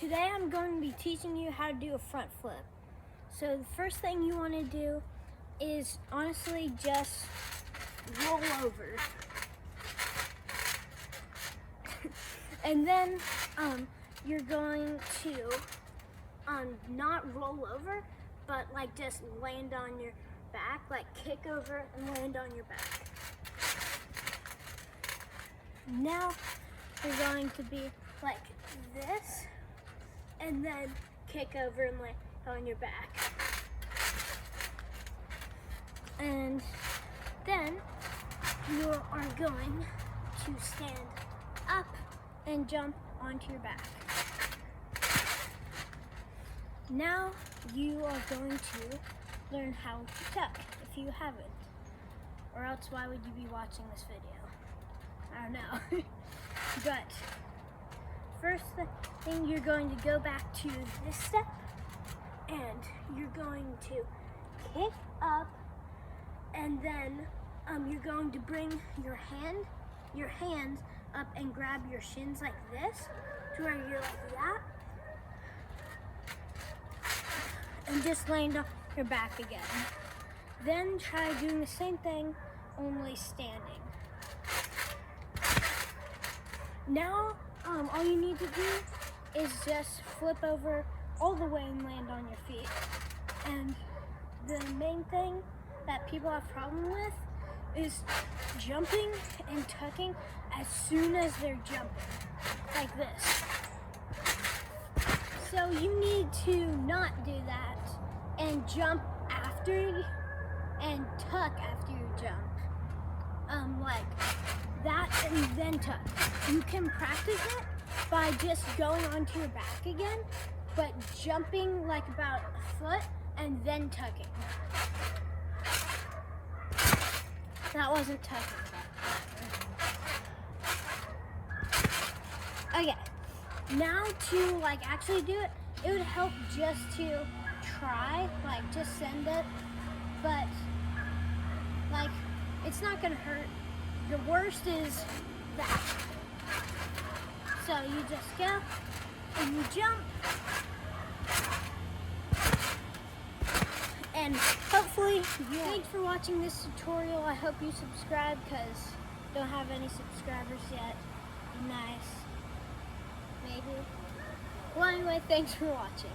Today I'm going to be teaching you how to do a front flip. So the first thing you want to do is honestly just roll over. And then you're going to not roll over, but like just land on your back, like kick over and land on your back. Now you're going to be like this, and then kick over and land on your back. And then you are going to stand up and jump onto your back. Now you are going to learn how to tuck if you haven't. Or else why would you be watching this video? I don't know. But first thing, you're going to go back to this step and you're going to kick up, and then you're going to bring your hands up and grab your shins like this to where you're like that, and just land on your back again. Then try doing the same thing, only standing. Now, all you need to do is just flip over all the way and land on your feet. And the main thing that people have problem with is jumping and tucking as soon as they're jumping, like this. So you need to not do that and jump after and tuck after you jump. Like that, and then tuck. You can practice it by just going onto your back again, but jumping like about a foot and then tucking. That wasn't tucking. Okay, now to like actually do it, it would help just to try, like just send it, but like it's not gonna hurt. The worst is that. So you just go and you jump, and hopefully, thanks for watching this tutorial. I hope you subscribe because don't have any subscribers yet. Nice. Maybe. Well, anyway, thanks for watching.